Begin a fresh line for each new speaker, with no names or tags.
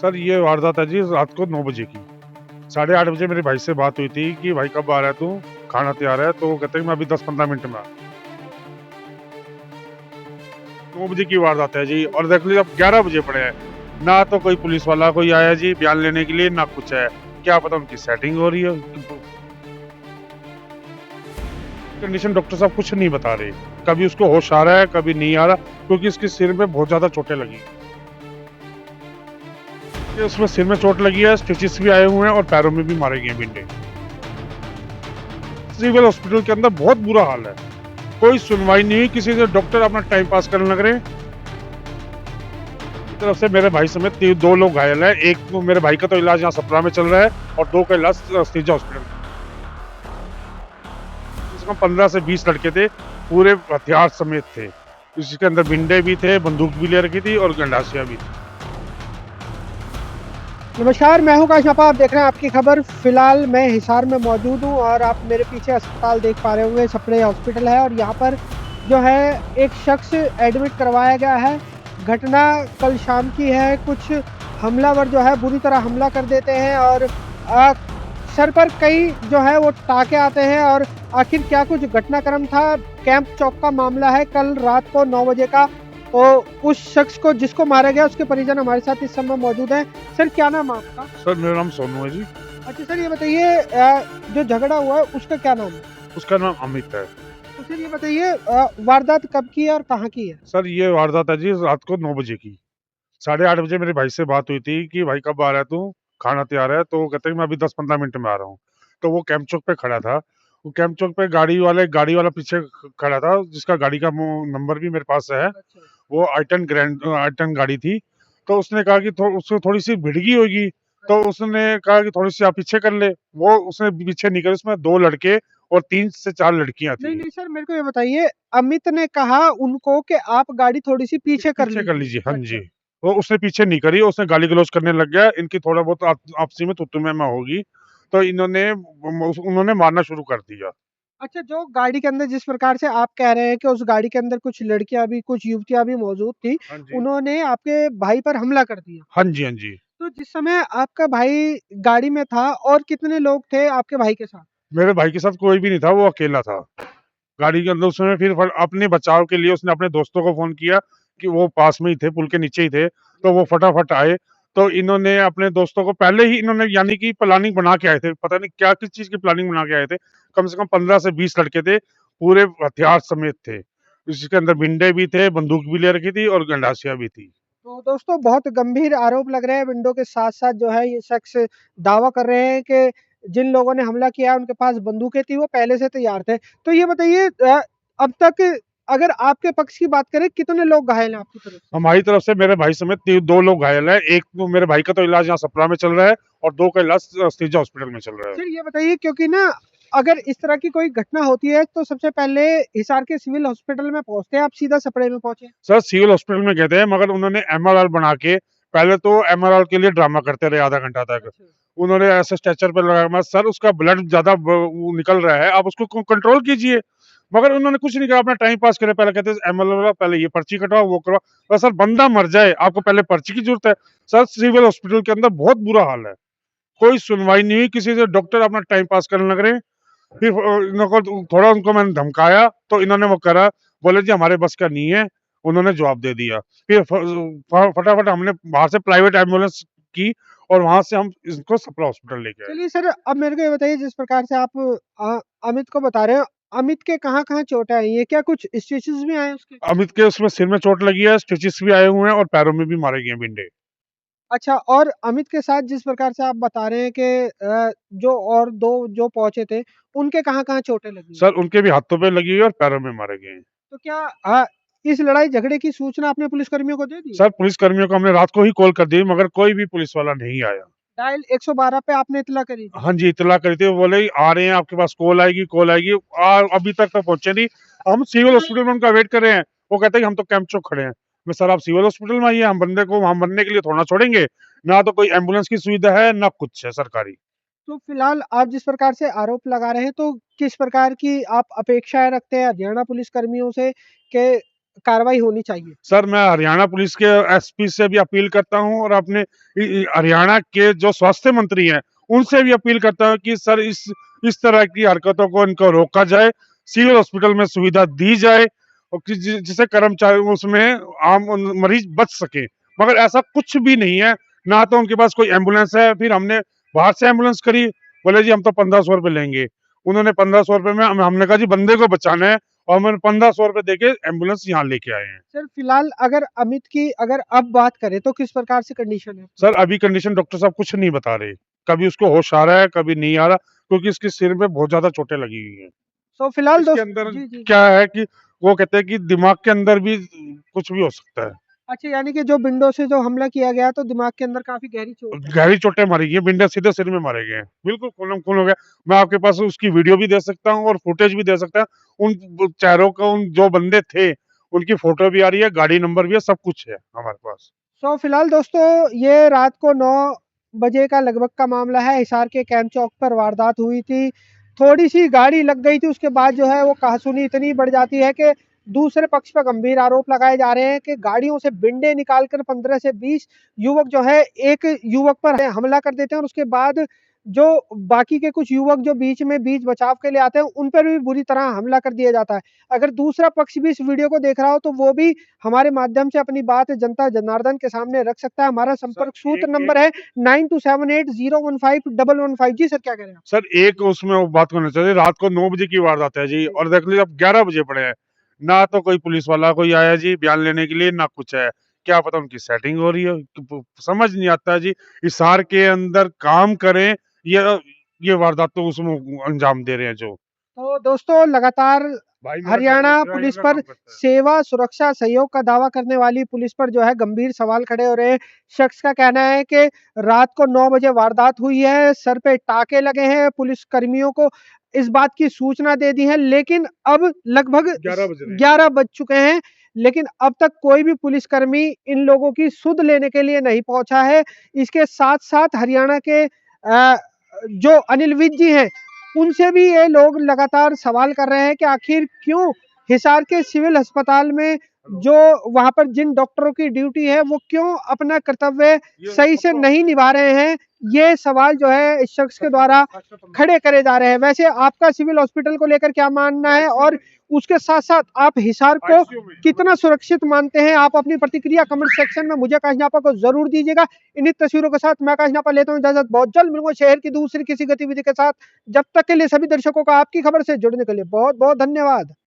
Sir ये वारदात है जी रात को 9 बजे की। 8:30 बजे मेरे भाई से बात हुई थी कि भाई कब आ रहा है तू? खाना तैयार है? तो वो कहते हैं कि मैं अभी 10-15 मिनट में आ रहा हूँ। 9 बजे की वारदात है जी और देख लीजिए अब 11 बजे पड़े हैं। ना तो कोई पुलिस वाला कोई आया जी बयान लेने के लिए ना कुछ है। क्या पता उनकी सेटिंग हो रही है। कंडीशन डॉक्टर साहब कुछ नहीं बता रहे। कभी उसको होश आ रहा है, कभी नहीं आ रहा क्योंकि इसके सिर में बहुत ज़्यादा चोटें लगी। कि उसमें सिर में चोट लगी है, स्टिचेस भी आए हुए हैं और पैरों में भी मारे गए हैं बिंडे। सिविल हॉस्पिटल के अंदर बहुत बुरा हाल है। कोई सुनवाई नहीं हुई, किसी से डॉक्टर अपना टाइम पास करने लग रहे हैं। एक तरफ से मेरे भाई समेत 2 लोग घायल हैं। एक तो मेरे भाई का तो इलाज यहाँ सप्रा में चल रहा है और 2 का इलाज श्रीजा हॉस्पिटल में। कम से कम 15 से 20 लड़के थे, पूरे हथियार समेत थे। इसके अंदर बिंडे भी थे, बंदूक भी ले रखी थी और गंडासियां भी थी।
नमस्कार, मैं हूं काश आपा। आप देख रहे हैं आपकी खबर। फिलहाल मैं हिसार में मौजूद हूं और आप मेरे पीछे अस्पताल देख पा रहे होंगे, सप्रे हॉस्पिटल है और यहाँ पर जो है एक शख्स एडमिट करवाया गया है। घटना कल शाम की है। कुछ हमलावर जो है बुरी तरह हमला कर देते हैं और सर पर कई जो है वो टाके आते हैं। और आखिर क्या कुछ घटनाक्रम था? कैंप चौक का मामला है। कल रात को 9 बजे का। तो उस शख्स को जिसको मारा गया उसके परिजन हमारे साथ इस समय मौजूद हैं। सर, क्या नाम है आपका?
सर मेरा नाम सोनू है जी।
अच्छा सर, ये बताइए जो झगड़ा हुआ है उसका क्या नाम है?
उसका नाम अमित है।
तो सर ये बताइए वारदात कब की है और कहाँ की है?
सर ये वारदात है जी रात को 9 बजे की। 8:30 बजे मेरे भाई से बात हुई थी कि भाई कब आ रहा है तू? खाना तैयार है? तो वो कहते हैं कि मैं अभी 10-15 मिनट में आ रहा हूँ। तो वो कैंप चौक पे खड़ा था। वो कैंप चौक पे गाड़ी वाला पीछे खड़ा था जिसका गाड़ी का नंबर भी मेरे पास है।
अच्छा।
वो आई-10 गाड़ी थी। तो उसने कहा कि उसको थोड़ी सी भिड़गी होगी। तो उसने कहा कि थोड़ी सी आप पीछे कर ले। वो उसने पीछे नहीं करी। उसमें 2 लड़के और 3 से 4 लड़कियां
नहीं
थी।
नहीं सर, मेरे को ये बताइए, अमित ने कहा उनको कि आप गाड़ी थोड़ी सी पीछे कर
पीछे कर
लीजिए।
लीजिए, हाँ जी।
अच्छा।
वो उसने पीछे नहीं करी, उसने गाली-गलौज करने लग गया, इनकी थोड़ा बहुत आपसी में तू-तू मैं होगी, तो उन्होंने मारना शुरू कर दिया।
अच्छा, जो गाड़ी के अंदर जिस प्रकार से आप कह रहे हैं कि उस गाड़ी के अंदर कुछ लड़कियां भी, कुछ युवतियां भी मौजूद थी,
हाँ जी।
उन्होंने आपके भाई पर हमला कर दिया।
हाँ जी, हाँ जी।
तो जिस समय आपका भाई गाड़ी में था और कितने लोग थे आपके भाई के साथ?
मेरे भाई के साथ कोई भी नहीं था, वो अकेला था। गाड़ी के अंदर उसने फिर अपने बचाव के लिए उसने अपने दोस्तों को फ़ोन किया कि वो पास में ही थे, पुल के नीचे ही थे, तो वो फटाफट आए। तो इन्होंने अपने दोस्तों को पहले ही इन्होंने यानी कि प्लानिंग बना के आए थे, पता नहीं क्या किस चीज़ की प्लानिंग बना के आए थे। कम से कम 15 से 20 लड़के थे, पूरे हथियार समेत थे। जिसके अंदर बिंडे भी थे, बंदूक भी ले रखी थी और गंडासियाँ भी थी।
तो दोस्तों, बहुत गंभीर आरोप लग रहे हैं। विंडो के साथ-साथ जो है ये शख्स दावा कर रहे हैं कि जिन लोगों ने हमला किया उनके पास बंदूकें थी, वो पहले से तैयार थे। तो ये बताइए, अब तक अगर आपके पक्ष की बात करें, कितने लोग घायल हैं आपकी तरफ से?
हमारी तरफ से मेरे भाई समेत 2 लोग घायल हैं। एक तो मेरे भाई का तो इलाज यहाँ सप्रा में चल रहा है और 2 का इलाज श्रीजा हॉस्पिटल में चल रहा है।
सर ये बताइए, क्योंकि ना अगर इस तरह की कोई घटना होती है तो सबसे पहले हिसार के सिविल हॉस्पिटल में पहुँचते हैं, आप सीधा सपड़े में पहुँचे।
सर सिविल हॉस्पिटल में गए थे मगर उन्होंने एमआरआर बना के पहले तो एमआरआर के लिए ड्रामा करते रहे आधा घंटा तक।
अच्छा।
उन्होंने ऐसे स्ट्रेचर पे लगाया, मैं सर उसका ब्लड ज्यादा वो निकल रहा है, आप उसको कंट्रोल कीजिए। मगर उन्होंने कुछ नहीं कहा, अपना टाइम पास करे। पहले कहते एमआरआर, पहले ये पर्ची कटवाओ वो करवाओ। पर सर बंदा मर जाए, आपको पहले पर्ची की जरूरत है। सर सिविल हॉस्पिटल के अंदर बहुत बुरा हाल है। कोई सुनवाई नहीं हुई, किसी से डॉक्टर अपना टाइम पास करने लग रहे हैं। फिर इनको थोड़ा उनको मैंने धमकाया तो इन्होंने वो करा, बोले जी हमारे बस का नहीं है। उन्होंने जवाब दे दिया। फिर फटाफट हमने बाहर से प्राइवेट एम्बुलेंस की और वहां से हम इसको सपरा हॉस्पिटल लेके आए।
चलिए सर, अब मेरे को ये बताइए, जिस प्रकार से आप अमित को बता रहे हो, अमित के कहाँ-कहाँ चोटें आई हैं? क्या कुछ स्टिचेस भी आए हैं उसके?
अमित के उसमें सिर में चोट लगी है, स्टिचेस भी आए हुए हैं और पैरों में भी मारे गए हैं बिंडे।
अच्छा, और अमित के साथ जिस प्रकार से आप बता रहे हैं कि जो और 2 जो पहुँचे थे, उनके कहाँ-कहाँ चोटें लगी हैं?
सर उनके भी हाथों पे लगी हुई है और पैरों में मारे गए हैं।
तो क्या इस लड़ाई झगड़े की सूचना आपने पुलिसकर्मियों को दे दी है?
सर पुलिस कर्मियों को हमने रात को ही कॉल कर दी मगर कोई भी पुलिस वाला नहीं आया।
डायल 112 पे आपने इत्तला करी थी?
हाँ जी, इत्तला करी थी। वो बोले आ रहे हैं, आपके पास कॉल आएगी, कॉल आएगी। अभी तक तो पहुँचे नहीं। हम सिविल हॉस्पिटल में उनका वेट कर रहे हैं। वो कहते हैं कि हम तो कैंप चौक खड़े हैं। मैं सर आप सिविल हॉस्पिटल में आइए, हम बंदे को वहाँ मरने के लिए थोड़ा ना छोड़ेंगे। ना तो कोई एम्बुलेंस की सुविधा है, ना कुछ है सरकारी।
तो फिलहाल आप जिस प्रकार से आरोप लगा रहे हैं, तो किस प्रकार की आप अपेक्षाएँ रखते हैं हरियाणा पुलिस कर्मियों से कि कार्रवाई होनी चाहिए?
सर, मैं हरियाणा पुलिस के एसपी से भी अपील करता हूँ और अपने हरियाणा के जो स्वास्थ्य मंत्री हैं, उनसे भी अपील करता हूँ कि सर इस तरह की हरकतों को इनको रोका जाए, सिविल हॉस्पिटल में सुविधा दी जाए और जिससे कर्मचारी उसमें आम मरीज बच सके। मगर ऐसा कुछ भी नहीं है, ना तो उनके पास कोई एम्बुलेंस है, फिर हमने बाहर से एम्बुलेंस करी, बोले जी हम तो 1500 रुपए लेंगे। उन्होंने 1500 रुपए में हमने कहा जी बंदे को बचाना है और मैंने 1500 रुपए देके एम्बुलेंस यहाँ लेके आए हैं।
सर फिलहाल अगर अमित की अगर अब बात करें तो किस प्रकार से कंडीशन है?
सर अभी कंडीशन डॉक्टर साहब कुछ नहीं बता रहे, कभी उसको होश आ रहा है, कभी नहीं आ रहा, क्योंकि इसके सिर में बहुत ज्यादा चोटें लगी हुई हैं।
तो फिलहाल
इसके
दोस्त
अंदर
जी, जी।
क्या है कि वो कहते हैं कि दिमाग के अंदर भी कुछ भी हो सकता है।
अच्छा यानी कि जो विंडो से जो हमला किया गया तो दिमाग के अंदर काफ़ी गहरी चोट है।
गहरी चोटें मारी गई हैं, बिंडा सीधे सिर में मारे गए हैं। बिल्कुल खूनम-खून हो गया। मैं आपके पास उसकी वीडियो भी दे सकता हूँ और फुटेज भी दे सकता हूँ। उन चेहरों को उन जो बंदे थे, उनकी फ़ोटो भी आ रही है, गाड़ी नंबर भी है, सब कुछ है हमारे पास।
तो फिलहाल दोस्तों ये रात को 9 बजे का लगभग का मामला है। हिसार के कैंप चौक पर वारदात हुई थी। थोड़ी-सी गाड़ी लग गई थी, उसके बाद जो है वो कहासुनी इतनी बढ़ जाती है कि दूसरे पक्ष पर गंभीर आरोप लगाए जा रहे हैं कि गाड़ियों से बिंडे निकालकर 15 से 20 युवक जो है एक युवक पर हमला कर देते हैं और उसके बाद जो बाकी के कुछ युवक जो बीच बचाव के लिए आते हैं, उन पर भी बुरी तरह हमला कर दिया जाता है। अगर दूसरा पक्ष भी इस वीडियो को देख रहा हो तो वो भी हमारे माध्यम से अपनी बात जनता जनार्दन के सामने रख सकता है। हमारा संपर्क सूत्र नंबर है 9278015115। जी सर, क्या कह रहे हैं आप?
सर एक उसमें वो बात करना चाहिए, रात को 9 बजे की वारदात है जी और देख लीजिए अब 11 बजे पड़े हैं। ना तो कोई पुलिस वाला कोई आया जी बयान लेने के लिए, ना कुछ है। क्या पता उनकी सेटिंग हो रही है, समझ नहीं आता है जी। हिसार के अंदर काम करें या ये वारदात तो उसमें अंजाम दे रहे हैं जो।
तो दोस्तों लगातार
भाई मेरा
हरियाणा
ड्राइवर
पुलिस
का
पर
काम करता है।
सेवा, सुरक्षा, सहयोग का दावा करने वाली पुलिस पर जो है गंभीर सवाल खड़े हो रहे हैं। शख्स का कहना है कि रात को 9 बजे वारदात हुई है, सर पे टाके लगे हैं, पुलिस कर्मियों को इस बात की सूचना दे दी है, लेकिन अब लगभग
11 बज रहे हैं।
11 बज चुके हैं, लेकिन अब तक कोई भी पुलिसकर्मी इन लोगों की सुध लेने के लिए नहीं पहुँचा है। इसके साथ-साथ हरियाणा के जो अनिल विज जी हैं, उनसे भी ये लोग लगातार सवाल कर रहे हैं कि आखिर क्यों हिसार के सिविल अस्पताल में जो वहाँ पर जिन डॉक्टरों की ड्यूटी है, वो क्यों अपना कर्तव्य सही से नहीं निभा रहे हैं? ये सवाल जो है इस शख्स के द्वारा खड़े करे जा रहे हैं। वैसे आपका सिविल हॉस्पिटल को लेकर क्या मानना है और उसके साथ-साथ आप हिसार को कितना सुरक्षित मानते हैं? आप अपनी प्रतिक्रिया कमेंट सेक्शन में मुझे आकाश न्यापा को ज़रूर दीजिएगा। इन्हीं तस्वीरों के साथ मैं आकाश न्यापा लेता हूँ इजाज़त। बहुत जल्द मिलूँगा शहर की दूसरी किसी गतिविधि के साथ। जब तक के लिए सभी दर्शकों का आपकी खबर से जुड़ने के लिए बहुत-बहुत धन्यवाद।